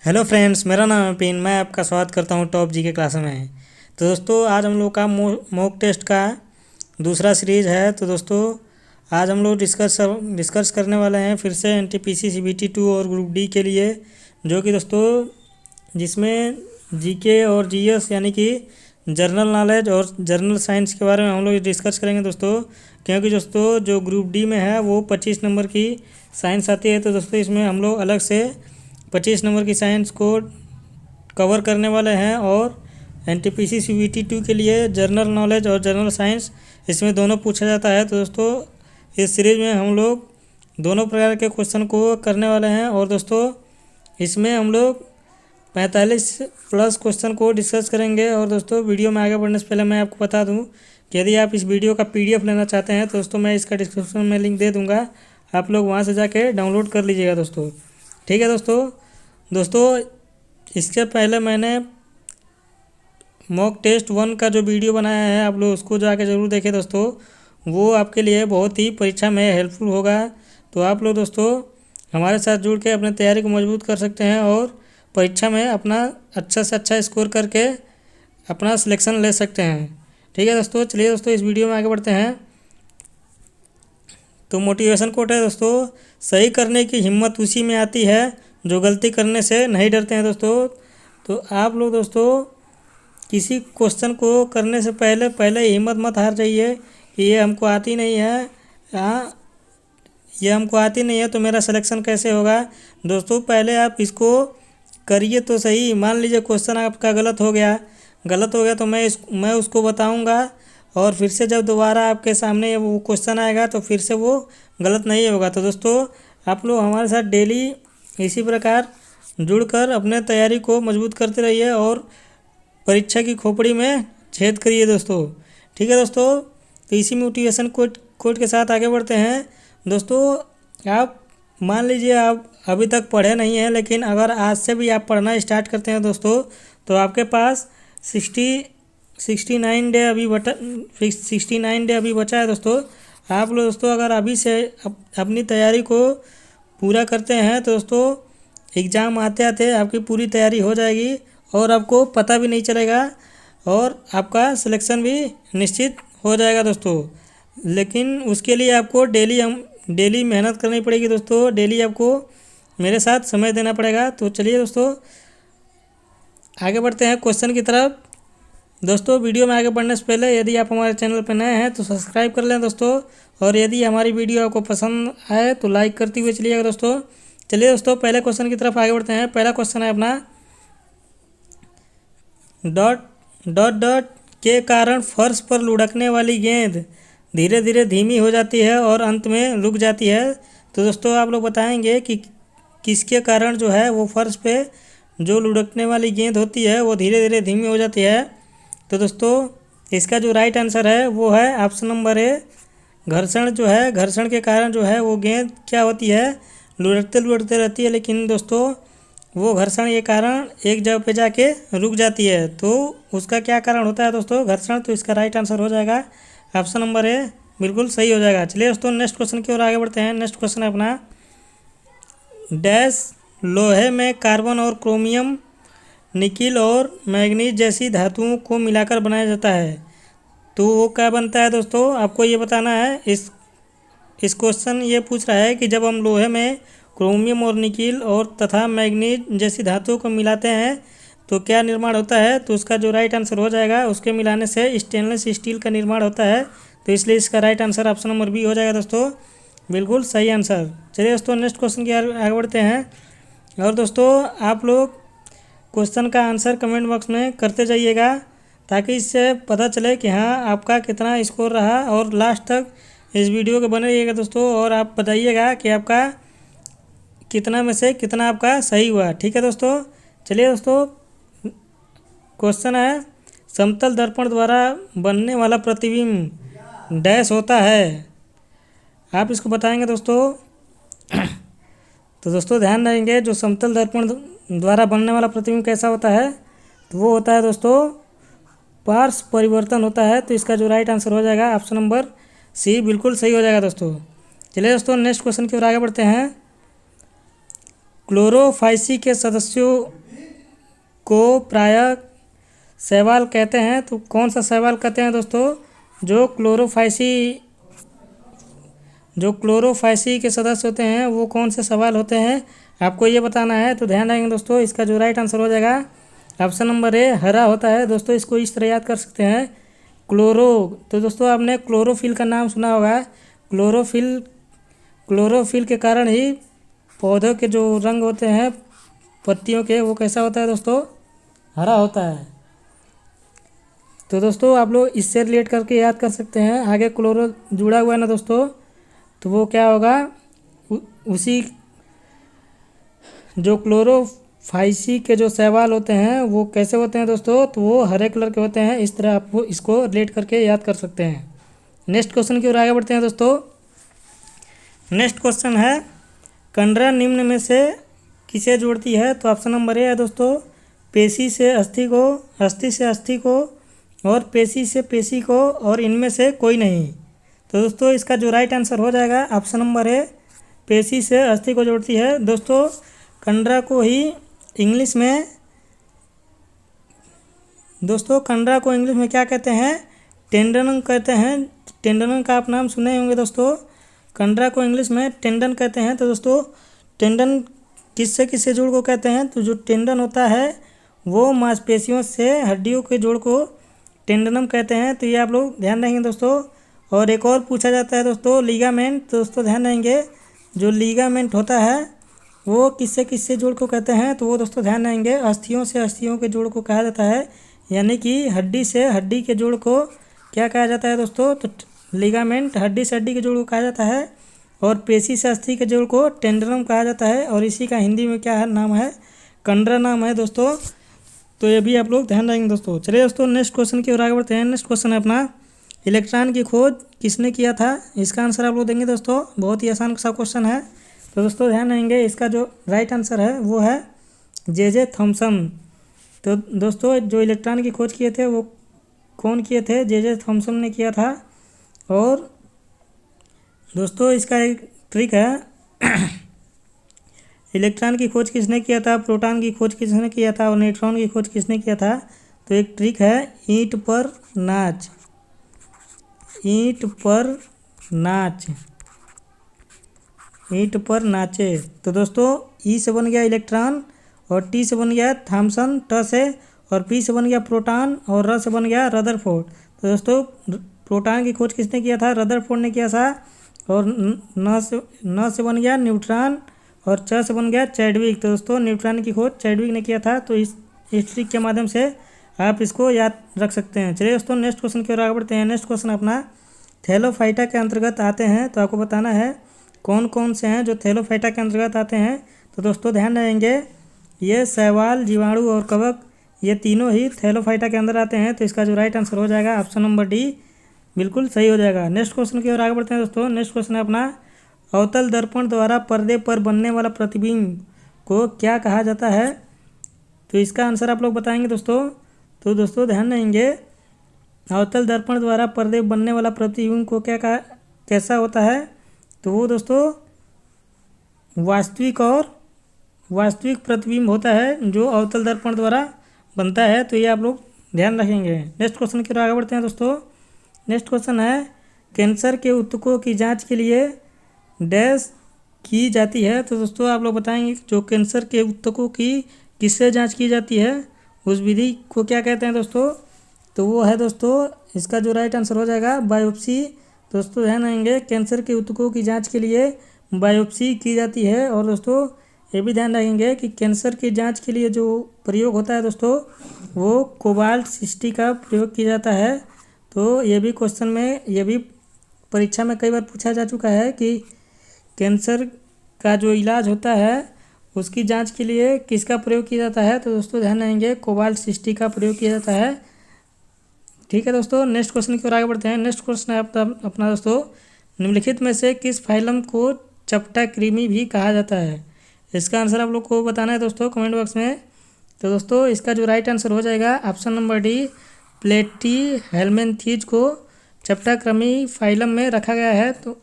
Hello friends, मेरा नाम है पिन। मैं आपका स्वागत करता हूं टॉप जी के क्लास में। तो दोस्तों, आज हम लोग का मॉक टेस्ट का दूसरा सीरीज़ है। तो दोस्तों, आज हम लोग डिस्कस करने वाले हैं फिर से एनटीपीसी सीबीटी 2 और ग्रुप डी के लिए, जो कि दोस्तों जिसमें जीके और जीएस यानी कि जनरल नॉलेज और जनरल साइंस के बारे में हम लोग डिस्कस करेंगे दोस्तों। क्योंकि दोस्तों जो ग्रुप डी में है वो 25 नंबर की साइंस आती है। तो दोस्तों इसमें हम लोग अलग से 25 नंबर की साइंस को कवर करने वाले हैं, और एनटीपीसी सीबीटी 2 के लिए जनरल नॉलेज और जनरल साइंस इसमें दोनों पूछा जाता है। तो दोस्तों इस सीरीज़ में हम लोग दोनों प्रकार के क्वेश्चन को करने वाले हैं, और दोस्तों इसमें हम लोग 45 प्लस क्वेश्चन को डिस्कस करेंगे। और दोस्तों वीडियो में आगे बढ़ने से पहले मैं आपको बता दूं कि यदि आप इस वीडियो का पीडीएफ लेना चाहते हैं तो दोस्तों मैं इसका डिस्क्रिप्शन में लिंक दे दूंगा, आप लोग वहां से जाके डाउनलोड कर लीजिएगा दोस्तों। ठीक है दोस्तों इसके पहले मैंने मॉक टेस्ट 1 का जो वीडियो बनाया है, आप लोग उसको जाके ज़रूर देखें दोस्तों। वो आपके लिए बहुत ही परीक्षा में हेल्पफुल होगा। तो आप लोग दोस्तों हमारे साथ जुड़ के अपने तैयारी को मजबूत कर सकते हैं और परीक्षा में अपना अच्छा से अच्छा स्कोर करके अपना सिलेक्शन ले सकते हैं। ठीक है दोस्तों, चलिए दोस्तों इस वीडियो में आगे बढ़ते हैं। तो मोटिवेशन कोट है दोस्तों, सही करने की हिम्मत उसी में आती है जो गलती करने से नहीं डरते हैं दोस्तों। तो आप लोग दोस्तों किसी क्वेश्चन को करने से पहले हिम्मत मत हार जाइए कि ये हमको आती नहीं है, ये हमको आती नहीं है तो मेरा सिलेक्शन कैसे होगा। दोस्तों पहले आप इसको करिए तो सही। मान लीजिए क्वेश्चन आपका गलत हो गया तो मैं उसको बताऊंगा, और फिर से जब दोबारा आपके सामने वो क्वेश्चन आएगा तो फिर से वो गलत नहीं होगा। तो दोस्तों आप लोग हमारे साथ डेली इसी प्रकार जुड़कर अपने तैयारी को मजबूत करते रहिए और परीक्षा की खोपड़ी में छेद करिए दोस्तों। ठीक है दोस्तों, तो इसी मोटिवेशन कोट के साथ आगे बढ़ते हैं। दोस्तों आप मान लीजिए आप अभी तक पढ़े नहीं हैं, लेकिन अगर आज से भी आप पढ़ना स्टार्ट करते हैं दोस्तों तो आपके पास 69 डे अभी बचा है दोस्तों। आप लोग दोस्तों अगर अभी से अपनी तैयारी को पूरा करते हैं तो दोस्तों एग्ज़ाम आते आते आपकी पूरी तैयारी हो जाएगी और आपको पता भी नहीं चलेगा, और आपका सिलेक्शन भी निश्चित हो जाएगा दोस्तों। लेकिन उसके लिए आपको डेली मेहनत करनी पड़ेगी दोस्तों। डेली आपको मेरे साथ समय देना पड़ेगा। तो चलिए दोस्तों आगे बढ़ते हैं क्वेश्चन की तरफ। दोस्तों वीडियो में आगे बढ़ने से पहले यदि आप हमारे चैनल पर नए हैं तो सब्सक्राइब कर लें दोस्तों, और यदि हमारी वीडियो आपको पसंद आए तो लाइक करते हुए चलिएगा दोस्तों। चलिए दोस्तों पहले क्वेश्चन की तरफ आगे बढ़ते हैं। पहला क्वेश्चन है अपना, डॉट के कारण फर्श पर लुढ़कने वाली गेंद धीरे धीरे धीमी हो जाती है और अंत में रुक जाती है। तो दोस्तों आप लोग बताएंगे कि किसके कारण जो है वो फर्श पे जो लुढ़कने वाली गेंद होती है वो धीरे धीरे धीमी हो जाती है। तो दोस्तों इसका जो राइट आंसर है वो है ऑप्शन नंबर ए, घर्षण। जो है घर्षण के कारण जो है वो गेंद क्या होती है, लुढ़कते रहती है, लेकिन दोस्तों वो घर्षण के कारण एक जगह पे जाके रुक जाती है। तो उसका क्या कारण होता है दोस्तों, घर्षण। तो इसका राइट आंसर हो जाएगा ऑप्शन नंबर ए, बिल्कुल सही हो जाएगा। चलिए दोस्तों नेक्स्ट क्वेश्चन की ओर आगे बढ़ते हैं। नेक्स्ट क्वेश्चन है अपना, डैश लोहे में कार्बन और क्रोमियम, निकिल और मैग्नीज जैसी धातुओं को मिलाकर बनाया जाता है। तो वो क्या बनता है दोस्तों, आपको ये बताना है। इस क्वेश्चन ये पूछ रहा है कि जब हम लोहे में क्रोमियम और निकिल और तथा मैग्नीज जैसी धातुओं को मिलाते हैं तो क्या निर्माण होता है। तो उसका जो राइट आंसर हो जाएगा, उसके मिलाने से स्टेनलेस स्टील का निर्माण होता है। तो इसलिए इसका right answer option number B हो जाएगा दोस्तों, बिल्कुल सही आंसर। चलिए दोस्तों नेक्स्ट क्वेश्चन की आगे बढ़ते हैं। और दोस्तों आप लोग क्वेश्चन का आंसर कमेंट बॉक्स में करते जाइएगा, ताकि इससे पता चले कि हाँ आपका कितना स्कोर रहा, और लास्ट तक इस वीडियो के बने रहिएगा दोस्तों, और आप बताइएगा कि आपका कितना में से कितना आपका सही हुआ। ठीक है दोस्तों, चलिए दोस्तों क्वेश्चन है, समतल दर्पण द्वारा बनने वाला प्रतिबिंब डैश होता है। आप इसको बताएंगे दोस्तों। तो दोस्तों ध्यान रहेंगे, जो समतल दर्पण द्वारा बनने वाला प्रतिबिंब कैसा होता है, तो वो होता है दोस्तों पार्श्व परिवर्तन होता है। तो इसका जो राइट आंसर हो जाएगा ऑप्शन नंबर सी, बिल्कुल सही हो जाएगा दोस्तों। चलिए दोस्तों नेक्स्ट क्वेश्चन की ओर आगे बढ़ते हैं। क्लोरोफाइसी के सदस्यों को प्रायः शैवाल कहते हैं। तो कौन सा शैवाल कहते हैं दोस्तों? जो क्लोरोफाइसी के सदस्य होते हैं वो कौन से शैवाल होते हैं, आपको ये बताना है। तो ध्यान रखेंगे दोस्तों, इसका जो राइट आंसर हो जाएगा ऑप्शन नंबर ए, हरा होता है। दोस्तों इसको इस तरह याद कर सकते हैं, तो दोस्तों आपने क्लोरोफिल का नाम सुना होगा। क्लोरोफिल के कारण ही पौधों के जो रंग होते हैं पत्तियों के, वो कैसा होता है दोस्तों? हरा होता है। तो दोस्तों आप लोग इससे रिलेट करके याद कर सकते हैं। आगे क्लोरो जुड़ा हुआ है ना दोस्तों, तो वो क्या होगा, उसी जो क्लोरोफाइसी के जो शैवाल होते हैं वो कैसे होते हैं दोस्तों? तो वो हरे कलर के होते हैं। इस तरह आप इसको रिलेट करके याद कर सकते हैं। नेक्स्ट क्वेश्चन की ओर आगे बढ़ते हैं दोस्तों। नेक्स्ट क्वेश्चन है, कंडरा निम्न में से किसे जोड़ती है? तो ऑप्शन नंबर ए है दोस्तों, पेशी से अस्थि को, अस्थि से अस्थि को, और पेशी से पेशी को, और इनमें से कोई नहीं। तो दोस्तों इसका जो राइट आंसर हो जाएगा ऑप्शन नंबर ए, पेशी से अस्थि को जोड़ती है। दोस्तों कंडरा को इंग्लिश में क्या कहते हैं? टेंडन कहते हैं। टेंडन का आप नाम सुने होंगे दोस्तों। कंडरा को इंग्लिश में टेंडन कहते हैं। तो दोस्तों टेंडन किससे जोड़ को कहते हैं? तो जो टेंडन होता है वो मांसपेशियों से हड्डियों के जोड़ को टेंडनम कहते हैं। तो ये आप लोग ध्यान रखेंगे दोस्तों। और एक और पूछा जाता है दोस्तों, लीगामेंट। तो दोस्तों ध्यान रहेंगे, जो लीगामेंट होता है वो किससे जोड़ को कहते हैं? तो वो दोस्तों ध्यान रहेंगे, अस्थियों से अस्थियों के जोड़ को कहा जाता है। यानी कि हड्डी से हड्डी के जोड़ को क्या कहा जाता है दोस्तों? तो लीगामेंट हड्डी से हड्डी के जोड़ को कहा जाता है। और पेशी से अस्थि के जोड़ को टेंडनम कहा जाता है। और इसी का हिंदी में क्या है नाम है? कंडरा नाम है दोस्तों। तो ये भी आप लोग ध्यान रखेंगे दोस्तों। चलिए दोस्तों नेक्स्ट क्वेश्चन की ओर आगे बढ़ते हैं। नेक्स्ट क्वेश्चन है अपना, इलेक्ट्रॉन की खोज किसने किया था? इसका आंसर आप लोग देंगे दोस्तों। बहुत ही आसान सा क्वेश्चन है। तो दोस्तों ध्यान रहेंगे, इसका जो राइट आंसर है वो है जे थॉमसन। तो दोस्तों जो इलेक्ट्रॉन की खोज किए थे वो कौन किए थे? जे थॉमसन ने किया था। और दोस्तों इसका एक ट्रिक है इलेक्ट्रॉन की खोज किसने किया था, प्रोटॉन की खोज किसने किया था, और न्यूट्रॉन की खोज किसने किया था? तो एक ट्रिक है, ईंट पर नाच। ईंट पर नाचे। तो दोस्तों ई से बन गया इलेक्ट्रॉन, और टी से बन गया थॉमसन, ट से, और पी से बन गया प्रोटॉन, और र से बन गया रदरफोर्ड। तो दोस्तों प्रोटॉन की खोज किसने किया था? रदरफोर्ड ने किया था। और न से बन गया न्यूट्रॉन, और च से बन गया चैडविक। तो दोस्तों न्यूट्रॉन की खोज चैडविक ने किया था। तो इस ट्रिक के माध्यम से आप इसको याद रख सकते हैं। चलिए दोस्तों नेक्स्ट क्वेश्चन की ओर आगे बढ़ते हैं। नेक्स्ट क्वेश्चन अपना, थैलोफाइटा के अंतर्गत आते हैं। तो आपको बताना है कौन कौन से हैं जो थैलोफाइटा के अंतर्गत आते हैं। तो दोस्तों ध्यान रहेंगे, ये शैवाल, जीवाणु और कवक, ये तीनों ही थैलोफाइटा के अंदर आते हैं। तो इसका जो राइट आंसर हो जाएगा ऑप्शन नंबर डी, बिल्कुल सही हो जाएगा। नेक्स्ट क्वेश्चन की ओर आगे बढ़ते हैं दोस्तों। नेक्स्ट क्वेश्चन है अपना, अवतल दर्पण द्वारा पर्दे पर बनने वाला प्रतिबिंब को क्या कहा जाता है? तो इसका आंसर आप लोग बताएंगे दोस्तों। तो दोस्तों ध्यान रहेंगे, अवतल दर्पण द्वारा पर्दे बनने वाला प्रतिबिंब को कैसा होता है? तो वो दोस्तों वास्तविक प्रतिबिंब होता है जो अवतल दर्पण द्वारा बनता है। तो ये आप लोग ध्यान रखेंगे। नेक्स्ट क्वेश्चन की ओर आगे बढ़ते हैं दोस्तों। नेक्स्ट क्वेश्चन है, कैंसर के ऊतकों की जांच के लिए डैश की जाती है। तो दोस्तों आप लोग बताएंगे जो कैंसर के ऊतकों की किससे जांच की जाती है, उस विधि को क्या कहते हैं दोस्तों? तो वो है दोस्तों, इसका जो राइट आंसर हो जाएगा बायोप्सी। दोस्तों ध्यान रहेंगे, कैंसर के ऊतकों की जांच के लिए बायोप्सी की जाती है। और दोस्तों ये भी ध्यान रखेंगे कि कैंसर की जांच के लिए जो प्रयोग होता है दोस्तों, वो कोबाल्ट-60 का प्रयोग किया जाता है। तो ये भी क्वेश्चन में, ये भी परीक्षा में कई बार पूछा जा चुका है कि कैंसर का जो इलाज होता है उसकी जांच के लिए किसका प्रयोग किया जाता है? तो दोस्तों ध्यान रहेंगे, कोबाल्ट-60 का प्रयोग किया जाता है। ठीक है दोस्तों, नेक्स्ट क्वेश्चन की ओर आगे बढ़ते हैं। नेक्स्ट क्वेश्चन है अपना दोस्तों, निम्नलिखित में से किस फाइलम को चपटा कृमि भी कहा जाता है? इसका आंसर आप लोग को बताना है दोस्तों कमेंट बॉक्स में। तो दोस्तों इसका जो राइट आंसर हो जाएगा ऑप्शन नंबर डी, प्लेटीहेल्मिन्थीज को चपटा कृमि फाइलम में रखा गया है। तो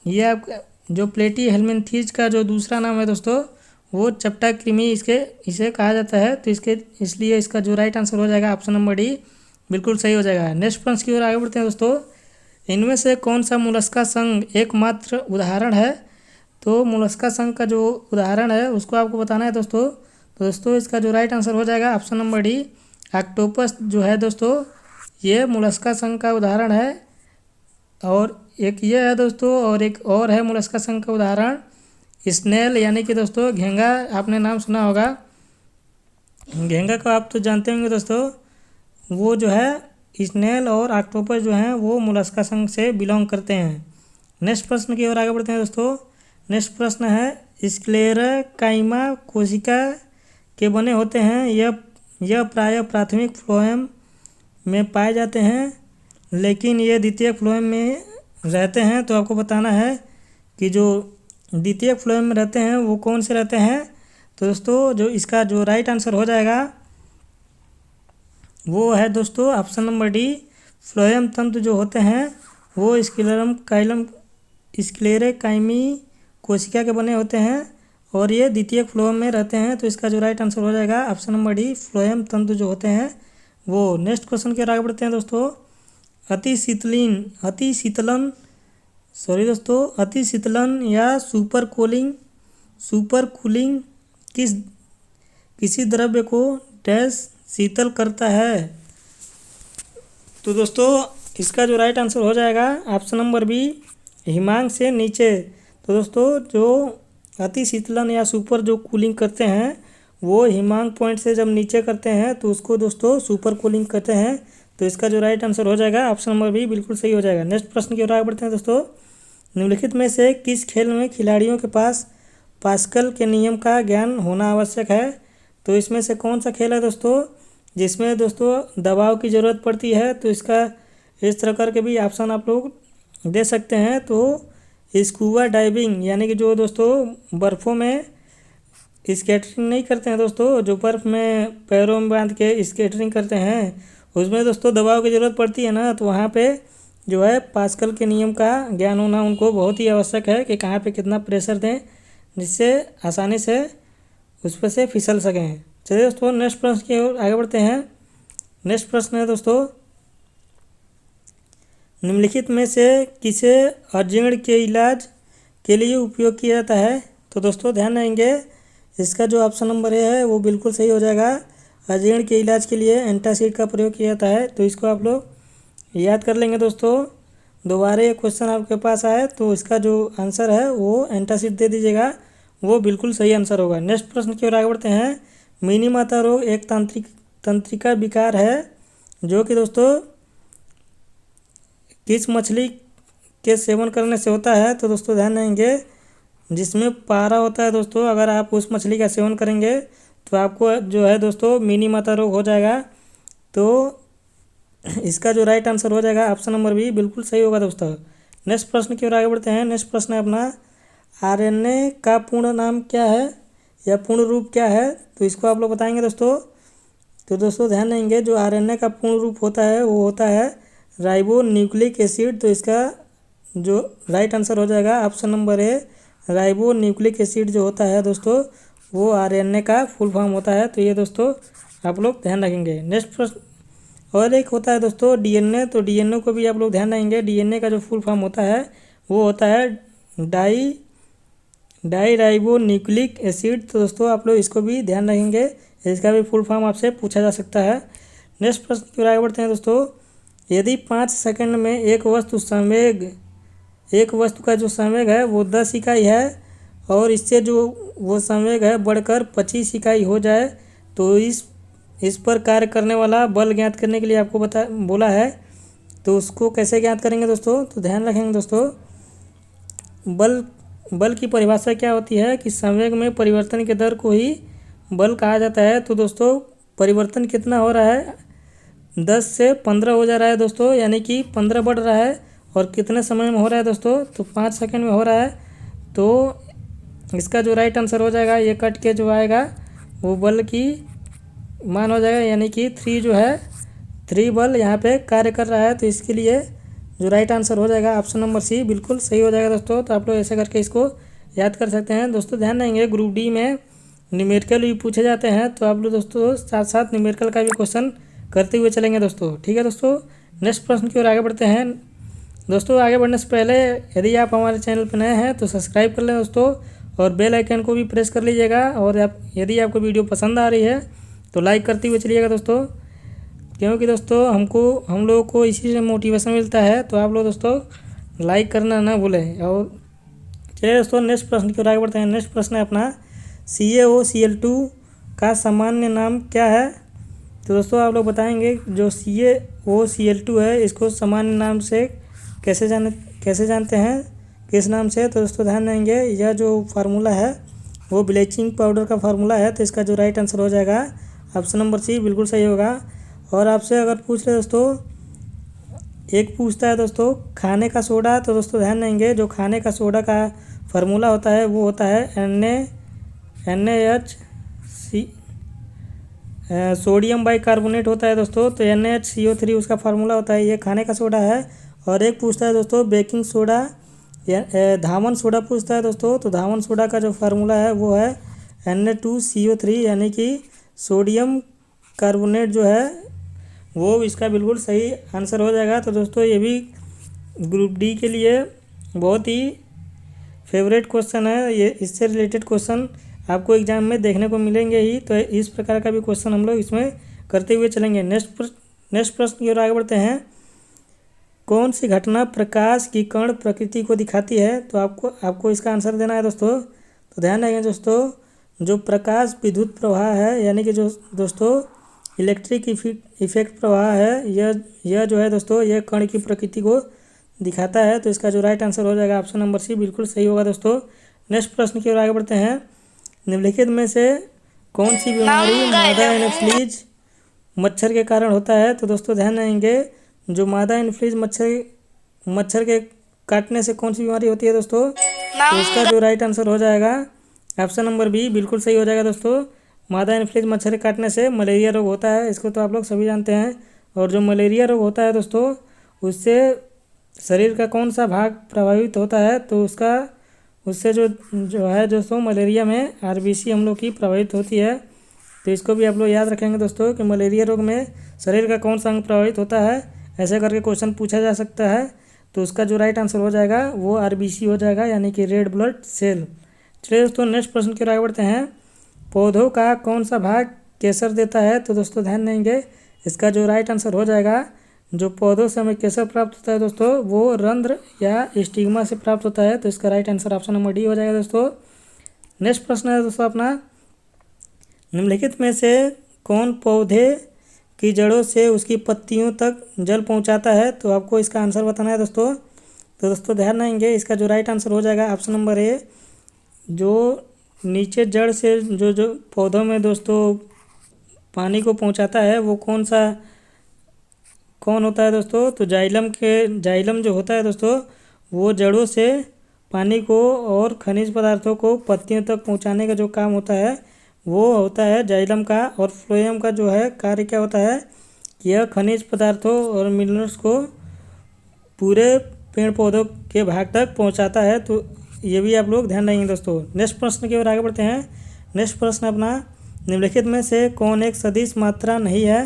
ये आप जो प्लेटीहेल्मिन्थीज का जो दूसरा नाम है दोस्तों, वो चपटा कृमि इसे कहा जाता है। तो इसलिए इसका जो राइट आंसर हो जाएगा ऑप्शन नंबर डी बिल्कुल सही हो जाएगा। नेक्स्ट प्रश्न की ओर आगे बढ़ते हैं दोस्तों। इनमें से कौन सा मोलस्का संघ एकमात्र उदाहरण है? तो मोलस्का संघ का जो उदाहरण है उसको आपको बताना है दोस्तों। तो दोस्तों इसका जो राइट आंसर हो जाएगा ऑप्शन नंबर डी ऑक्टोपस जो है दोस्तों, ये मोलस्का संघ का उदाहरण है। और एक ये है दोस्तों, और एक और है मोलस्का संघ का उदाहरण स्नेल, यानी कि दोस्तों घेंगा। आपने नाम सुना होगा घेंगा को, आप तो जानते होंगे दोस्तों। वो जो है स्नेल और ऑक्टोपस जो हैं वो मोलस्का संघ से बिलोंग करते हैं। नेक्स्ट प्रश्न की ओर आगे बढ़ते हैं दोस्तों। नेक्स्ट प्रश्न है स्क्लेरोकाइमा कोशिका के बने होते हैं। यह प्रायः प्राथमिक फ्लोएम में पाए जाते हैं, लेकिन ये द्वितीय फ्लोएम में रहते हैं। तो आपको बताना है कि जो द्वितीय फ्लोएम में रहते हैं वो कौन से रहते हैं। तो दोस्तों जो इसका जो राइट आंसर हो जाएगा वो है दोस्तों ऑप्शन नंबर डी फ्लोएम तंतु जो होते हैं वो स्क्लेरोकाइमी कोशिका के बने होते हैं और ये द्वितीय फ्लोएम में रहते हैं। तो इसका जो राइट आंसर हो जाएगा ऑप्शन नंबर डी फ्लोएम तंतु जो होते हैं वो। नेक्स्ट क्वेश्चन की ओर आगे बढ़ते हैं दोस्तों। अति शीतलन या सुपर कूलिंग किसी द्रव्य को डैश शीतल करता है। तो दोस्तों इसका जो राइट आंसर हो जाएगा ऑप्शन नंबर बी हिमांक से नीचे। तो दोस्तों जो अति शीतलन या सुपर जो कूलिंग करते हैं वो हिमांक पॉइंट से जब नीचे करते हैं तो उसको दोस्तों सुपर कूलिंग करते हैं। तो इसका जो राइट आंसर हो जाएगा ऑप्शन नंबर बी बिल्कुल सही हो जाएगा। नेक्स्ट प्रश्न की ओर आगे बढ़ते हैं दोस्तों। निम्नलिखित में से किस खेल में खिलाड़ियों के पास पास्कल के नियम का ज्ञान होना आवश्यक है? तो इसमें से कौन सा खेल है दोस्तों जिसमें दोस्तों दबाव की ज़रूरत पड़ती है? तो इसका इस तरह करके भी ऑप्शन आप लोग दे सकते हैं। तो स्कूबा डाइविंग, यानी कि जो दोस्तों बर्फ़ों में स्केटरिंग नहीं करते हैं दोस्तों, जो बर्फ़ में पैरों में बांध के स्केटरिंग करते हैं उसमें दोस्तों दबाव की ज़रूरत पड़ती है ना। तो वहाँ पे जो है पास्कल के नियम का ज्ञान होना उनको बहुत ही आवश्यक है कि कहाँ पे कितना प्रेशर दें जिससे आसानी से उस पर से फिसल सकें। चलिए दोस्तों नेक्स्ट प्रश्न की ओर आगे बढ़ते हैं। नेक्स्ट प्रश्न है दोस्तों निम्नलिखित में से किसे अजीर्ण के इलाज के लिए उपयोग किया जाता है? तो दोस्तों ध्यान देंगे इसका जो ऑप्शन नंबर है वो बिल्कुल सही हो जाएगा। अजीर्ण के इलाज के लिए एंटासिड का प्रयोग किया जाता है। तो इसको आप लोग याद कर लेंगे दोस्तों। दोबारा ये क्वेश्चन आपके पास आए तो इसका जो आंसर है वो एंटासिड दे दीजिएगा, वो बिल्कुल सही आंसर होगा। नेक्स्ट प्रश्न की ओर आगे बढ़ते हैं। मिनी माता रोग एक तंत्रिका विकार है जो कि दोस्तों किस मछली के सेवन करने से होता है? तो दोस्तों ध्यान देंगे जिसमें पारा होता है दोस्तों, अगर आप उस मछली का सेवन करेंगे तो आपको जो है दोस्तों मिनी माता रोग हो जाएगा। तो इसका जो राइट आंसर हो जाएगा ऑप्शन नंबर बी बिल्कुल सही होगा दोस्तों। नेक्स्ट प्रश्न की ओर आगे बढ़ते हैं। नेक्स्ट प्रश्न है अपना आरएनए का पूर्ण नाम क्या है या पूर्ण रूप क्या है? तो इसको आप लोग बताएंगे दोस्तों। तो दोस्तों ध्यान देंगे जो आरएनए का पूर्ण रूप होता है वो होता है राइबो न्यूक्लिक एसिड। तो इसका जो राइट आंसर हो जाएगा ऑप्शन नंबर ए राइबो न्यूक्लिक एसिड जो होता है दोस्तों वो आरएनए का फुल फॉर्म होता है। तो ये दोस्तों आप लोग ध्यान रखेंगे। नेक्स्ट प्रश्न और एक होता है दोस्तों डीएनए। तो डीएनए को भी आप लोग ध्यान रखेंगे। डीएनए का जो फुल फॉर्म होता है वो होता है डाई राइबो न्यूक्लिक एसिड। तो दोस्तों आप लोग इसको भी ध्यान रखेंगे, इसका भी फुल फॉर्म आपसे पूछा जा सकता है। नेक्स्ट प्रश्न की ओर आगे बढ़ते हैं दोस्तों। यदि 5 सेकंड में एक वस्तु का जो संवेग है वो 10 इकाई है और इससे जो वो संवेग है बढ़कर 25 इकाई हो जाए तो इस पर कार्य करने वाला बल ज्ञात करने के लिए आपको बोला है। तो उसको कैसे ज्ञात करेंगे दोस्तों? तो ध्यान रखेंगे दोस्तों बल की परिभाषा क्या होती है कि संवेग में परिवर्तन के दर को ही बल कहा जाता है। तो दोस्तों परिवर्तन कितना हो रहा है? 10 से 15 हो जा रहा है दोस्तों, यानी कि 15 बढ़ रहा है। और कितने समय में हो रहा है दोस्तों? तो 5 सेकंड में हो रहा है। तो इसका जो राइट आंसर हो जाएगा ये कट के जो आएगा वो बल की मान हो जाएगा, यानी कि 3 जो है 3 बल यहाँ पे कार्य कर रहा है। तो इसके लिए जो राइट आंसर हो जाएगा ऑप्शन नंबर सी बिल्कुल सही हो जाएगा दोस्तों। तो आप लोग ऐसे करके इसको याद कर सकते हैं दोस्तों। ध्यान देंगे ग्रुप डी में न्यूमेरिकल भी पूछे जाते हैं, तो आप लोग दोस्तों साथ साथ न्यूमेरिकल का भी क्वेश्चन करते हुए चलेंगे दोस्तों। ठीक है दोस्तों, नेक्स्ट प्रश्न की ओर आगे बढ़ते हैं। दोस्तों आगे बढ़ने से पहले यदि आप हमारे चैनल पर नए हैं तो सब्सक्राइब कर लें दोस्तों, और बेल आइकन को भी प्रेस कर लीजिएगा। और यदि आपको वीडियो पसंद आ रही है तो लाइक करते हुए चलिएगा दोस्तों, क्योंकि दोस्तों हम लोगों को इसी से मोटिवेशन मिलता है। तो आप लोग दोस्तों लाइक करना ना भूलें। और चलिए दोस्तों नेक्स्ट प्रश्न की ओर आगे बढ़ते हैं। नेक्स्ट प्रश्न है अपना CaOCl2 का सामान्य नाम क्या है। तो दोस्तों आप लोग बताएंगे जो CaOCl2 है इसको सामान्य नाम से कैसे जानते हैं, किस नाम से। तो दोस्तों ध्यान देंगे, यह जो फार्मूला है वो ब्लीचिंग पाउडर का फार्मूला है। तो इसका जो राइट आंसर हो जाएगा ऑप्शन नंबर सी बिल्कुल सही होगा। और आपसे अगर पूछ रहे दोस्तों, एक पूछता है दोस्तों खाने का सोडा, तो दोस्तों ध्यान देंगे जो खाने का सोडा का फार्मूला होता है वो होता है NaHC सोडियम बाइकार्बोनेट होता है दोस्तों। तो NaHCO3 उसका फार्मूला होता है, ये खाने का सोडा है। और एक पूछता है दोस्तों बेकिंग सोडा या धावन सोडा पूछता है दोस्तों, तो धावन सोडा का जो फार्मूला है वो है Na2CO3, यानी कि सोडियम कार्बोनेट जो है वो इसका बिल्कुल सही आंसर हो जाएगा। तो दोस्तों ये भी ग्रुप डी के लिए बहुत ही फेवरेट क्वेश्चन है, ये इससे रिलेटेड क्वेश्चन आपको एग्जाम में देखने को मिलेंगे ही। तो इस प्रकार का भी क्वेश्चन हम लोग इसमें करते हुए चलेंगे। नेक्स्ट प्रश्न की ओर आगे बढ़ते हैं। कौन सी घटना प्रकाश की कण प्रकृति को दिखाती है। तो आपको इसका आंसर देना है दोस्तों। तो ध्यान रखें दोस्तों, जो प्रकाश विद्युत प्रवाह है, यानी कि जो दोस्तों इलेक्ट्रिक इफेक्ट प्रवाह है, यह जो है दोस्तों यह कण की प्रकृति को दिखाता है। तो इसका जो राइट आंसर हो जाएगा ऑप्शन नंबर सी बिल्कुल सही होगा दोस्तों। नेक्स्ट प्रश्न की ओर आगे बढ़ते हैं। निम्नलिखित में से कौन सी बीमारी मादा एनोफ्लीज मच्छर के कारण होता है। तो दोस्तों ध्यान देंगे, जो मादा एनोफ्लीज मच्छर के काटने से कौन सी बीमारी होती है दोस्तों, तो इसका जो राइट आंसर हो जाएगा ऑप्शन नंबर बी बिल्कुल सही हो जाएगा दोस्तों। मादा एनोफ्लीज मच्छर के काटने से मलेरिया रोग होता है, इसको तो आप लोग सभी जानते हैं। और जो मलेरिया रोग होता है दोस्तों, उससे शरीर का कौन सा भाग प्रभावित होता है, तो उससे जो है दोस्तों मलेरिया में RBC हम लोग की प्रभावित होती है। तो इसको भी आप लोग याद रखेंगे दोस्तों कि मलेरिया रोग में शरीर का कौन सा अंग प्रभावित होता है, ऐसे करके क्वेश्चन पूछा जा सकता है। तो उसका जो राइट आंसर हो जाएगा वो RBC हो जाएगा, यानी कि रेड ब्लड सेल। चलिए दोस्तों नेक्स्ट प्रश्न की ओर आगे बढ़ते हैं। पौधों का कौन सा भाग केसर देता है। तो दोस्तों ध्यान देंगे, इसका जो राइट आंसर हो जाएगा, जो पौधों से हमें केसर प्राप्त होता है दोस्तों वो रंध्र या स्टिग्मा से प्राप्त होता है। तो इसका right answer option number D हो जाएगा दोस्तों। नेक्स्ट प्रश्न है दोस्तों अपना, निम्नलिखित में से कौन पौधे की जड़ों से उसकी पत्तियों तक जल पहुंचाता है। तो आपको इसका आंसर बताना है दोस्तों। तो दोस्तों ध्यान देंगे, इसका जो राइट आंसर हो जाएगा ऑप्शन नंबर ए, जो नीचे जड़ से जो पौधों में दोस्तों पानी को पहुंचाता है वो कौन होता है दोस्तों, तो जाइलम जो होता है दोस्तों वो जड़ों से पानी को और खनिज पदार्थों को पत्तियों तक पहुंचाने का जो काम होता है वो होता है जाइलम का। और फ्लोएम का जो है कार्य क्या होता है कि यह खनिज पदार्थों और मिनरल्स को पूरे पेड़ पौधों के भाग तक पहुंचाता है। तो ये भी आप लोग ध्यान रखेंगे दोस्तों। नेक्स्ट प्रश्न की ओर आगे बढ़ते हैं। नेक्स्ट प्रश्न अपना, निम्नलिखित में से कौन एक सदिश मात्रा नहीं है।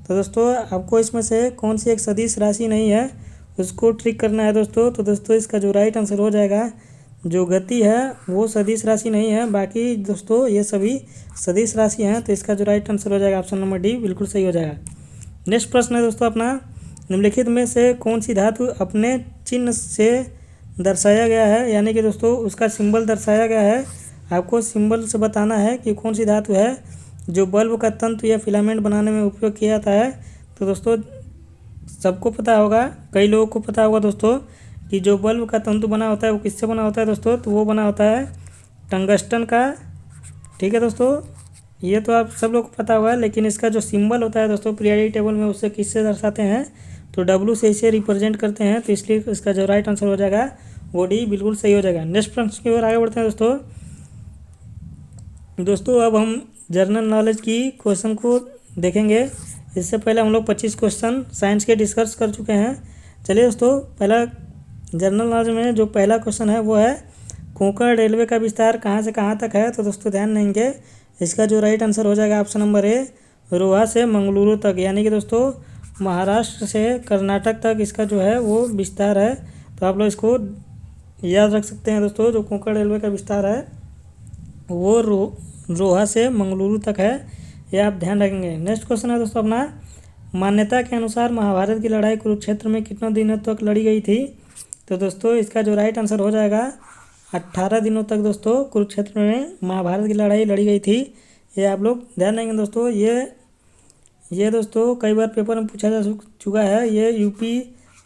तो दोस्तों आपको इसमें से कौन सी एक सदिश राशि नहीं है उसको ट्रिक करना है दोस्तों। तो दोस्तों इसका जो राइट आंसर हो जाएगा, जो गति है वो सदिश राशि नहीं है, बाकी दोस्तों ये सभी सदिश राशि हैं। तो इसका जो राइट आंसर हो जाएगा ऑप्शन नंबर डी बिल्कुल सही हो जाएगा। नेक्स्ट प्रश्न है दोस्तों अपना, निम्नलिखित में से कौन सी धातु अपने चिन्ह से दर्शाया गया है, यानी कि दोस्तों उसका सिंबल दर्शाया गया है। आपको सिंबल से बताना है कि कौन सी धातु है जो बल्ब का तंतु या फिलामेंट बनाने में उपयोग किया जाता है। तो दोस्तों सबको पता होगा, कई लोगों को पता होगा दोस्तों कि जो बल्ब का तंतु बना होता है वो किससे बना होता है दोस्तों, तो वो बना होता है टंगस्टन का। ठीक है दोस्तों, ये तो आप सब लोग को पता होगा। लेकिन इसका जो सिंबल होता है दोस्तों पीरियोडिक टेबल में, उससे किससे दर्शाते हैं, तो W से इसे रिप्रेजेंट करते हैं। तो इसलिए इसका जो राइट आंसर हो जाएगा वो डी बिल्कुल सही हो जाएगा। नेक्स्ट प्रश्न की ओर आगे बढ़ते हैं दोस्तों अब हम जनरल नॉलेज की क्वेश्चन को देखेंगे। इससे पहले हम लोग 25 क्वेश्चन साइंस के डिस्कस कर चुके हैं। चलिए दोस्तों, पहला जनरल नॉलेज में जो पहला क्वेश्चन है वो है कोंकण रेलवे का विस्तार कहाँ से कहाँ तक है। तो दोस्तों ध्यान देंगे, इसका जो राइट आंसर हो जाएगा ऑप्शन नंबर ए, रोहा से मंगलुरु तक, यानी कि दोस्तों महाराष्ट्र से कर्नाटक तक इसका जो है वो विस्तार है। तो आप लोग इसको याद रख सकते हैं दोस्तों, जो कोंकण रेलवे का विस्तार है वो रोहा से मंगलुरु तक है, ये आप ध्यान रखेंगे। नेक्स्ट क्वेश्चन है दोस्तों अपना, मान्यता के अनुसार महाभारत की लड़ाई कुरुक्षेत्र में कितने दिनों तक लड़ी गई थी? तो दोस्तों इसका जो राइट आंसर हो जाएगा 18 दिनों तक दोस्तों कुरुक्षेत्र में महाभारत की लड़ाई लड़ी गई थी, ये आप लोग ध्यान रखेंगे दोस्तों। ये दोस्तों कई बार पेपर में पूछा जा चुका है, ये यूपी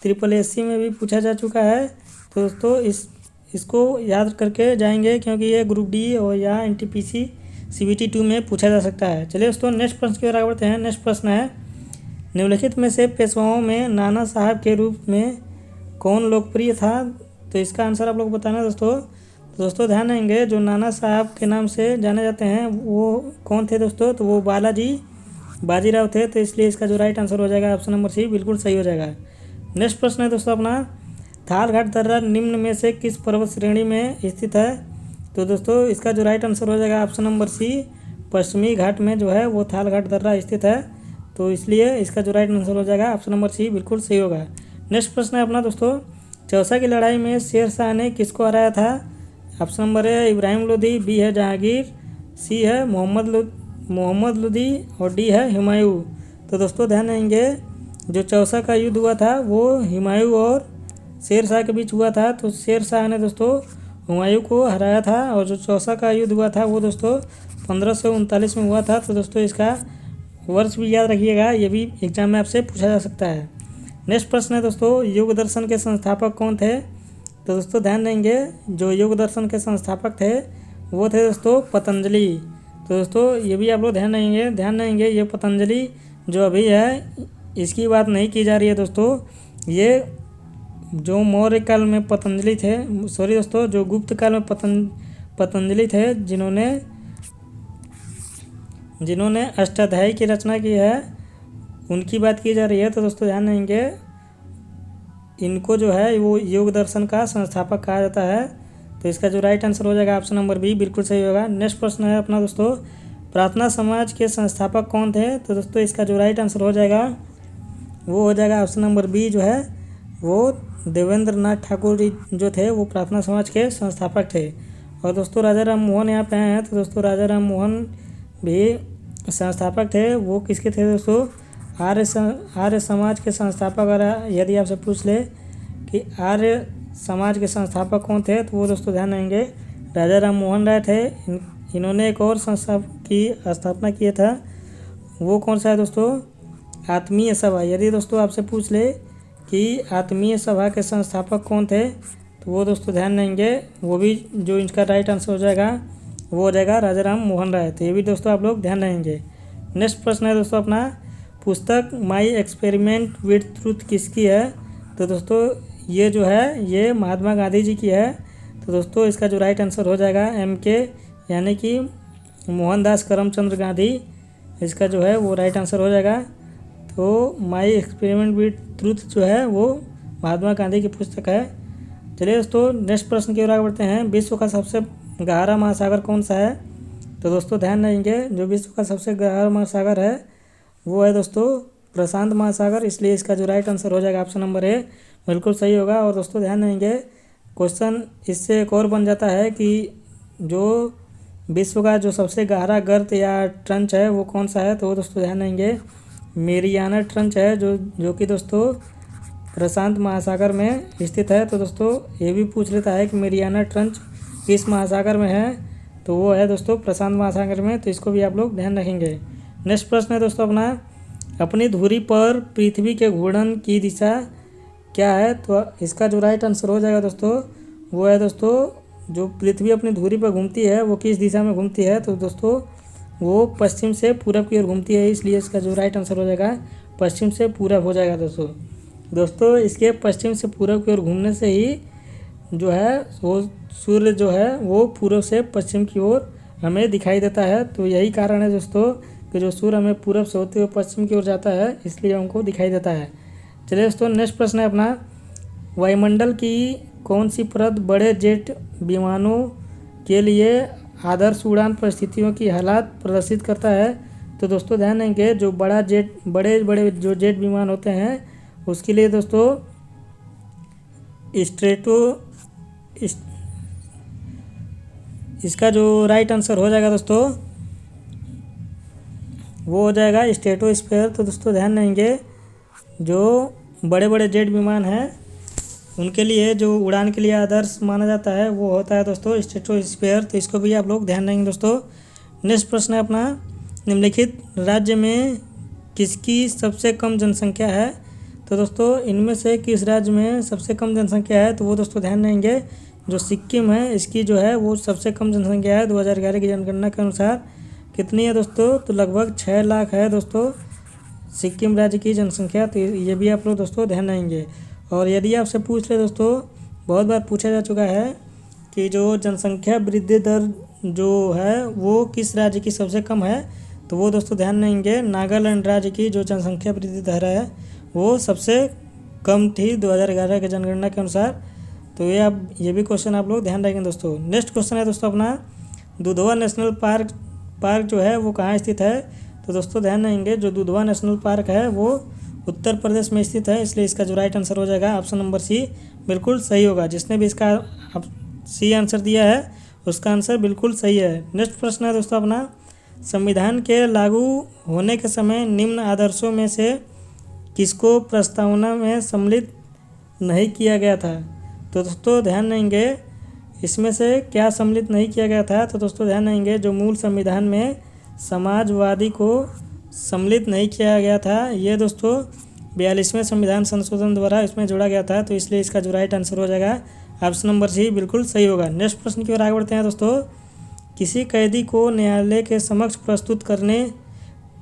SSSC में भी पूछा जा चुका है। तो दोस्तों इसको याद करके जाएंगे, क्योंकि ये ग्रुप डी और या NTPC CBT 2 में पूछा जा सकता है। चलिए दोस्तों नेक्स्ट प्रश्न की ओर आगे बढ़ते हैं। नेक्स्ट प्रश्न है, निम्नलिखित में से पेशवाओं में नाना साहब के रूप में कौन लोकप्रिय था? तो इसका आंसर आप लोग बताना दोस्तों। तो दोस्तों ध्यान देंगे, जो नाना साहब के नाम से जाने जाते हैं वो कौन थे दोस्तों? तो वो बाजीराव थे। तो इसलिए इसका जो राइट आंसर हो जाएगा ऑप्शन नंबर सी, बिल्कुल सही हो जाएगा। नेक्स्ट प्रश्न है दोस्तों अपना, थालघाट दर्रा निम्न में से किस पर्वत श्रेणी में स्थित है? तो दोस्तों इसका जो राइट आंसर हो जाएगा ऑप्शन नंबर सी, पश्चिमी घाट में जो है वो थालघाट दर्रा स्थित है। तो इसलिए इसका जो राइट आंसर हो जाएगा ऑप्शन नंबर सी, बिल्कुल सही होगा। नेक्स्ट प्रश्न है अपना दोस्तों, चौसा की लड़ाई में शेर शाह ने किसको हराया था? Option number A Ibrahim Lodi, B है जहांगीर, सी है मोहम्मद लोदी और डी है हुमायूं। तो दोस्तों ध्यान देंगे, जो चौसा का युद्ध हुआ था वो हुमायूं और शेर शाह के बीच हुआ था। तो शेर शाह ने दोस्तों हुमायूं को हराया था, और जो चौसा का युद्ध हुआ था वो दोस्तों 1539 में हुआ था। तो दोस्तों इसका वर्ष भी याद रखिएगा, ये भी एग्जाम में आपसे पूछा जा सकता है। नेक्स्ट प्रश्न है दोस्तों, योग दर्शन के संस्थापक कौन थे? तो दोस्तों ध्यान देंगे, जो योग दर्शन के संस्थापक थे वो थे दोस्तों पतंजलि। तो दोस्तों ये भी आप लोग ध्यान देंगे, ये पतंजलि जो अभी है इसकी बात नहीं की जा रही है दोस्तों। ये जो मौर्य काल में पतंजलि थे, सॉरी दोस्तों, जो गुप्त काल में पतंजलि थे, जिन्होंने अष्टाध्यायी की रचना की है, उनकी बात की जा रही है। तो दोस्तों ध्यान देंगे, इनको जो है वो योग दर्शन का संस्थापक कहा जाता है। तो इसका जो राइट आंसर हो जाएगा ऑप्शन नंबर बी, बिल्कुल सही होगा। नेक्स्ट प्रश्न है अपना दोस्तों, प्रार्थना समाज के संस्थापक कौन थे? तो दोस्तों इसका जो राइट आंसर हो जाएगा वो हो जाएगा ऑप्शन नंबर बी, जो है वो देवेंद्र नाथ ठाकुर जी जो थे वो प्रार्थना समाज के संस्थापक थे। और दोस्तों राजा राम मोहन यहाँ पे आए हैं, तो दोस्तों राजा राम मोहन भी संस्थापक थे। वो किसके थे दोस्तों? आर्य समाज के संस्थापक। अगर यदि आपसे पूछ ले कि आर्य समाज के संस्थापक कौन थे, तो वो दोस्तों ध्यान देंगे राजा राम मोहन राय थे। इन्होंने एक और संस्था की स्थापना किया था, वो कौन सा है दोस्तों? आत्मीय सभा। यदि दोस्तों आपसे पूछ ले कि आत्मीय सभा के संस्थापक कौन थे, तो वो दोस्तों ध्यान देंगे, वो भी जो इनका राइट आंसर हो जाएगा वो हो जाएगा राजा राम मोहन राय। तो ये भी दोस्तों आप लोग ध्यान देंगे। नेक्स्ट प्रश्न है दोस्तों अपना, पुस्तक माई एक्सपेरिमेंट विद ट्रूथ किसकी है? तो दोस्तों ये जो है ये महात्मा गांधी जी की है। तो दोस्तों इसका जो राइट आंसर हो जाएगा MK, यानी कि मोहनदास करमचंद गांधी, इसका जो है वो राइट आंसर हो जाएगा। तो माई एक्सपेरिमेंट विद ट्रूथ जो है वो महात्मा गांधी की पुस्तक है। चलिए दोस्तों नेक्स्ट प्रश्न की ओर आगे बढ़ते हैं। विश्व का सबसे गहरा महासागर कौन सा है? तो दोस्तों ध्यान देंगे, जो विश्व का सबसे गहरा महासागर है वो है दोस्तों प्रशांत महासागर। इसलिए इसका जो राइट आंसर हो जाएगा ऑप्शन नंबर ए, बिल्कुल सही होगा। और दोस्तों ध्यान देंगे, क्वेश्चन इससे एक और बन जाता है कि जो विश्व का जो सबसे गहरा गर्त या ट्रंच है वो कौन सा है? तो वो दोस्तों ध्यान देंगे मेरियाना ट्रंच है, जो कि दोस्तों प्रशांत महासागर में स्थित है। तो दोस्तों ये भी पूछ लेता है कि मेरियाना ट्रंच किस महासागर में है, तो वो है दोस्तों प्रशांत महासागर में। तो इसको भी आप लोग ध्यान रखेंगे। नेक्स्ट प्रश्न है दोस्तों अपना, अपनी धुरी पर पृथ्वी के घूर्णन की दिशा क्या है? तो इसका जो राइट आंसर हो जाएगा दोस्तों वो है दोस्तों, जो पृथ्वी अपनी धुरी पर घूमती है वो किस दिशा में घूमती है? तो दोस्तों वो पश्चिम से पूरब की ओर घूमती है। इसलिए इसका जो राइट आंसर हो जाएगा पश्चिम से पूरब हो जाएगा दोस्तों इसके पश्चिम से पूरब की ओर घूमने से ही जो है वो सूर्य जो है वो पूरब से पश्चिम की ओर हमें दिखाई देता है। तो यही कारण है दोस्तों कि जो सूर्य हमें पूरब से होते हुए पश्चिम की ओर जाता है, इसलिए हमको दिखाई देता है। चलिए दोस्तों नेक्स्ट प्रश्न है अपना, वायुमंडल की कौन सी परत बड़े जेट विमानों के लिए आदर्श उड़ान परिस्थितियों की हालात प्रदर्शित करता है। तो दोस्तों ध्यान देंगे जो बड़े बड़े जो जेट विमान होते हैं उसके लिए दोस्तों स्ट्रेटो इसका जो राइट आंसर हो जाएगा दोस्तों वो हो जाएगा स्ट्रेटोस्फीयर। तो दोस्तों ध्यान देंगे जो बड़े बड़े जेट विमान हैं उनके लिए जो उड़ान के लिए आदर्श माना जाता है वो होता है दोस्तों स्ट्रेटोस्फीयर। तो इसको भी आप लोग ध्यान देंगे दोस्तों। नेक्स्ट प्रश्न है अपना, निम्नलिखित राज्य में किसकी सबसे कम जनसंख्या है। तो दोस्तों इनमें से किस राज्य में सबसे कम जनसंख्या है, तो वो दोस्तों ध्यान देंगे जो सिक्किम है इसकी जो है वो सबसे कम जनसंख्या है। 2011 की जनगणना के अनुसार कितनी है दोस्तों, तो लगभग 6 लाख है दोस्तों सिक्किम राज्य की जनसंख्या। तो ये भी आप लोग दोस्तों ध्यान देंगे। और यदि आपसे पूछ ले दोस्तों, बहुत बार पूछा जा चुका है कि जो जनसंख्या वृद्धि दर जो है वो किस राज्य की सबसे कम है, तो वो दोस्तों ध्यान देंगे नागालैंड राज्य की जो जनसंख्या वृद्धि दर है वो सबसे कम थी 2011 के जनगणना के अनुसार। तो ये भी क्वेश्चन आप लोग ध्यान रखेंगे दोस्तों। नेक्स्ट क्वेश्चन है दोस्तों अपना, दुधवा नेशनल पार्क जो है वो कहाँ स्थित है। तो दोस्तों ध्यान देंगे जो दुधवा नेशनल पार्क है वो उत्तर प्रदेश में स्थित है, इसलिए इसका जो राइट आंसर हो जाएगा ऑप्शन नंबर सी बिल्कुल सही होगा। जिसने भी इसका सी आंसर दिया है उसका आंसर बिल्कुल सही है। नेक्स्ट प्रश्न है दोस्तों अपना, संविधान के लागू होने के समय निम्न आदर्शों में से किसको प्रस्तावना में सम्मिलित नहीं किया गया था। तो दोस्तों ध्यान देंगे इसमें से क्या सम्मिलित नहीं किया गया था। तो दोस्तों ध्यान देंगे जो मूल संविधान में समाजवादी को सम्मिलित नहीं किया गया था, ये दोस्तों 42वें संविधान संशोधन द्वारा इसमें जोड़ा गया था। तो इसलिए इसका जो राइट आंसर हो जाएगा ऑप्शन नंबर सी बिल्कुल सही होगा। नेक्स्ट प्रश्न की ओर आगे बढ़ते हैं दोस्तों, किसी कैदी को न्यायालय के समक्ष प्रस्तुत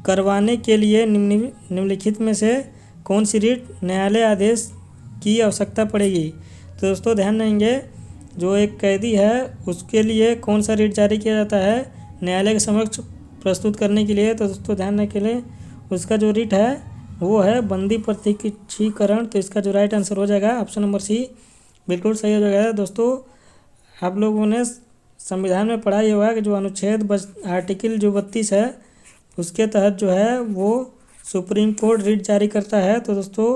करवाने के लिए निम्नलिखित में से कौन सी रीट न्यायालय आदेश की आवश्यकता पड़ेगी। तो दोस्तों ध्यान देंगे जो एक कैदी है उसके लिए कौन सा रीट जारी किया जाता है न्यायालय के समक्ष प्रस्तुत करने के लिए। तो दोस्तों ध्यान देने के लिए उसका जो रीट है वो है बंदी प्रत्यक्षीकरण। तो इसका जो राइट आंसर हो जाएगा ऑप्शन नंबर सी बिल्कुल सही हो जाएगा। दोस्तों आप लोगों ने संविधान में पढ़ा ही होगा कि जो अनुच्छेद आर्टिकल जो 32 है उसके तहत जो है वो सुप्रीम कोर्ट रीट जारी करता है। तो दोस्तों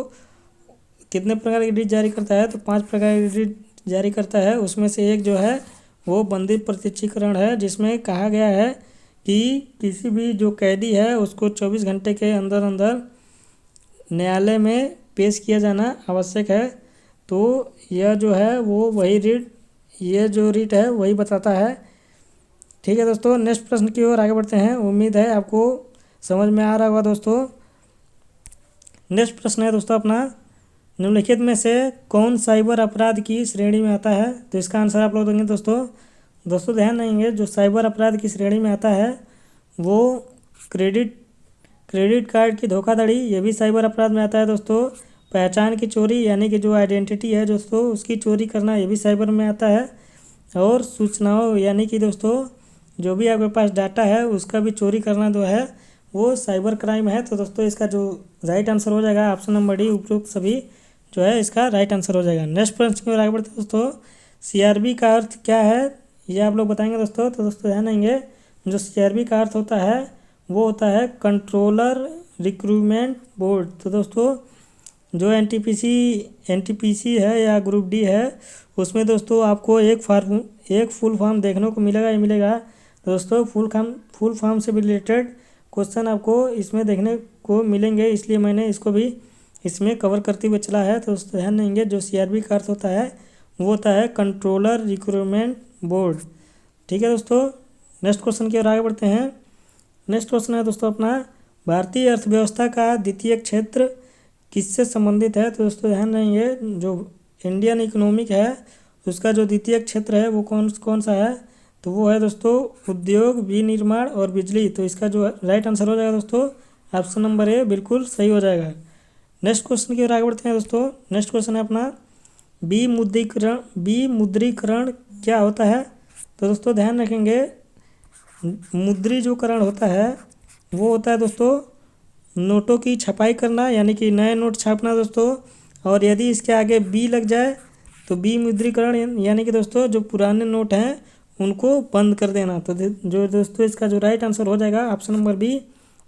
कितने प्रकार की रीट जारी करता है, तो 5 प्रकार की रीट जारी करता है। उसमें से एक जो है वो बंदी प्रत्यक्षीकरण है, जिसमें कहा गया है कि किसी भी जो कैदी है उसको 24 घंटे के अंदर अंदर न्यायालय में पेश किया जाना आवश्यक है। तो यह जो है वो वही रीट ये जो रीट है वही बताता है। ठीक है दोस्तों, नेक्स्ट प्रश्न की ओर आगे बढ़ते हैं। उम्मीद है आपको समझ में आ रहा होगा दोस्तों। नेक्स्ट प्रश्न है दोस्तों अपना, निम्नलिखित में से कौन साइबर अपराध की श्रेणी में आता है। तो इसका आंसर आप लोग देंगे दोस्तों ध्यान देंगे जो साइबर अपराध की श्रेणी में आता है वो क्रेडिट कार्ड की धोखाधड़ी, ये भी साइबर अपराध में आता है दोस्तों। पहचान की चोरी यानी कि जो आइडेंटिटी है दोस्तों उसकी चोरी करना, ये भी साइबर में आता है। और सूचनाओं यानी कि दोस्तों जो भी आपके पास डाटा है उसका भी चोरी करना जो है वो साइबर क्राइम है। तो दोस्तों इसका जो राइट आंसर हो जाएगा ऑप्शन नंबर डी उपरोक्त सभी जो है इसका राइट आंसर हो जाएगा। नेक्स्ट प्रश्न की ओर आगे बढ़ते हैं दोस्तों, सीआरबी का अर्थ क्या है ये आप लोग बताएंगे दोस्तों। तो दोस्तों ध्यान देंगे जो सीआरबी का अर्थ होता है वो होता है कंट्रोलर रिक्रूटमेंट बोर्ड। तो दोस्तों जो एनटीपीसी है या ग्रुप डी है उसमें दोस्तों आपको एक फुल फॉर्म देखने को मिलेगा ही मिलेगा। तो दोस्तों फुल फॉर्म से रिलेटेड क्वेश्चन आपको इसमें देखने को मिलेंगे, इसलिए मैंने इसको भी इसमें कवर करते हुए चला है। तो दोस्तों ध्यान देंगे जो सीआरबी का अर्थ होता है वो होता है कंट्रोलर रिक्रूटमेंट बोर्ड। ठीक है दोस्तों, नेक्स्ट क्वेश्चन की ओर आगे बढ़ते हैं। नेक्स्ट क्वेश्चन है दोस्तों अपना, भारतीय अर्थव्यवस्था का द्वितीय क्षेत्र किससे संबंधित है। तो दोस्तों ध्यान देंगे जो इंडियन इकोनॉमिक है उसका जो द्वितीय क्षेत्र है वो कौन सा है, तो वो है दोस्तों उद्योग, विनिर्माण और बिजली। तो इसका जो राइट आंसर हो जाएगा दोस्तों ऑप्शन नंबर ए बिल्कुल सही हो जाएगा। नेक्स्ट क्वेश्चन की ओर आगे बढ़ते हैं दोस्तों। नेक्स्ट क्वेश्चन है अपना, विमुद्रीकरण क्या होता है। तो दोस्तों ध्यान रखेंगे मुद्रीकरण होता है वो होता है दोस्तों नोटों की छपाई करना यानी कि नए नोट छापना दोस्तों। और यदि इसके आगे बी लग जाए तो विमुद्रीकरण यानी कि दोस्तों जो पुराने नोट हैं उनको बंद कर देना। तो जो दोस्तों इसका जो राइट आंसर हो जाएगा ऑप्शन नंबर बी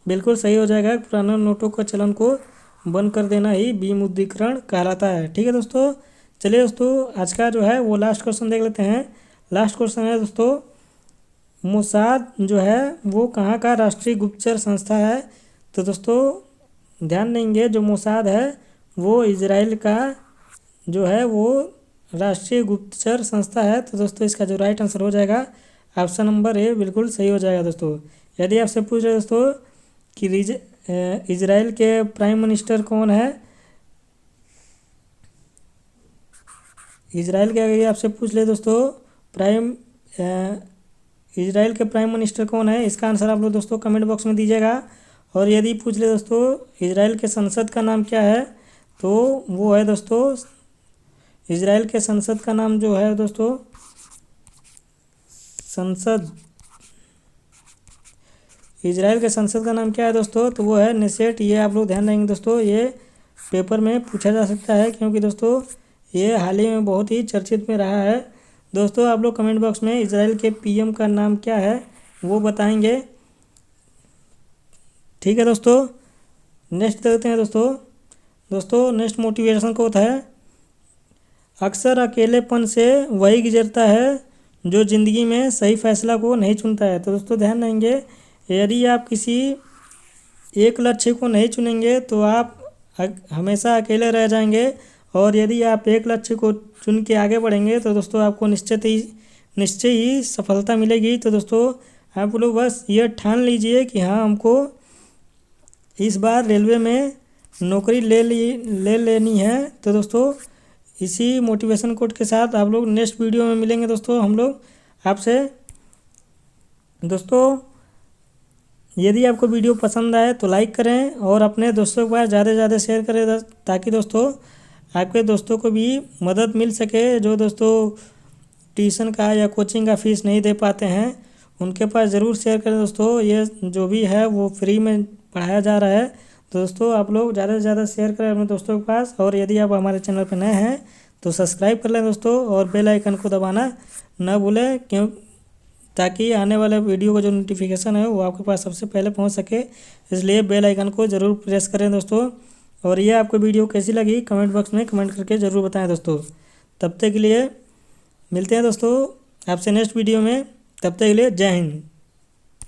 बिल्कुल सही हो जाएगा। पुराने नोटों का चलन को बंद कर देना ही विमुद्रीकरण कहलाता है। ठीक है दोस्तों, चलिए दोस्तों आज का जो है वो लास्ट क्वेश्चन देख लेते हैं। लास्ट क्वेश्चन है दोस्तों, मोसाद जो है वो कहाँ का राष्ट्रीय गुप्तचर संस्था है। तो दोस्तों ध्यान देंगे, जो मोसाद है वो इजराइल का जो है वो राष्ट्रीय गुप्तचर संस्था है। तो दोस्तों इसका जो राइट आंसर हो जाएगा ऑप्शन नंबर ए बिल्कुल सही हो जाएगा। दोस्तों यदि आपसे पूछ रहे दोस्तों कि इजराइल के प्राइम मिनिस्टर कौन है, इजराइल के अगर आपसे पूछ ले दोस्तों इजराइल के प्राइम मिनिस्टर कौन है, इसका आंसर आप लोग दोस्तों कमेंट बॉक्स में दीजिएगा। और यदि पूछ ले दोस्तों इजराइल के संसद का नाम क्या है, तो वो है दोस्तों इजराइल के संसद का नाम जो है दोस्तों इजराइल के संसद का नाम क्या है दोस्तों, तो वो है नेसेट। ये आप लोग ध्यान देंगे दोस्तों, ये पेपर में पूछा जा सकता है क्योंकि दोस्तों ये हाल ही में बहुत ही चर्चित में रहा है। दोस्तों आप लोग कमेंट बॉक्स में इजराइल के पीएम का नाम क्या है वो बताएंगे। ठीक है दोस्तों, नेक्स्ट देखते हैं दोस्तों नेक्स्ट मोटिवेशन कोट है, अक्सर अकेलेपन से वही गुजरता है जो ज़िंदगी में सही फैसला को नहीं चुनता है। तो दोस्तों ध्यान देंगे, यदि आप किसी एक लक्ष्य को नहीं चुनेंगे तो आप हमेशा अकेले रह जाएंगे, और यदि आप एक लक्ष्य को चुन के आगे बढ़ेंगे तो दोस्तों आपको निश्चय ही सफलता मिलेगी। तो दोस्तों आप लोग बस ये ठान लीजिए कि हाँ हमको इस बार रेलवे में नौकरी ले लेनी है। तो दोस्तों इसी मोटिवेशन कोट के साथ आप लोग नेक्स्ट वीडियो में मिलेंगे दोस्तों हम लोग आपसे। दोस्तों यदि आपको वीडियो पसंद आए तो लाइक करें और अपने दोस्तों के पास ज़्यादा से ज़्यादा शेयर करें, ताकि दोस्तों आपके दोस्तों को भी मदद मिल सके। जो दोस्तों ट्यूशन का या कोचिंग का फीस नहीं दे पाते हैं उनके पास ज़रूर शेयर करें दोस्तों, ये जो भी है वो फ्री में पढ़ाया जा रहा है। तो दोस्तों आप लोग ज़्यादा से ज़्यादा शेयर करें अपने दोस्तों के पास, और यदि आप हमारे चैनल पर नए हैं तो सब्सक्राइब कर लें दोस्तों, और बेल आइकन को दबाना न भूलें ताकि आने वाले वीडियो का जो नोटिफिकेशन है वो आपके पास सबसे पहले पहुंच सके। इसलिए बेल आइकन को ज़रूर प्रेस करें दोस्तों। और ये आपको वीडियो कैसी लगी कमेंट बॉक्स में कमेंट करके ज़रूर बताएं दोस्तों। तब तक के लिए मिलते हैं दोस्तों आपसे नेक्स्ट वीडियो में, तब तक के लिए जय हिंद।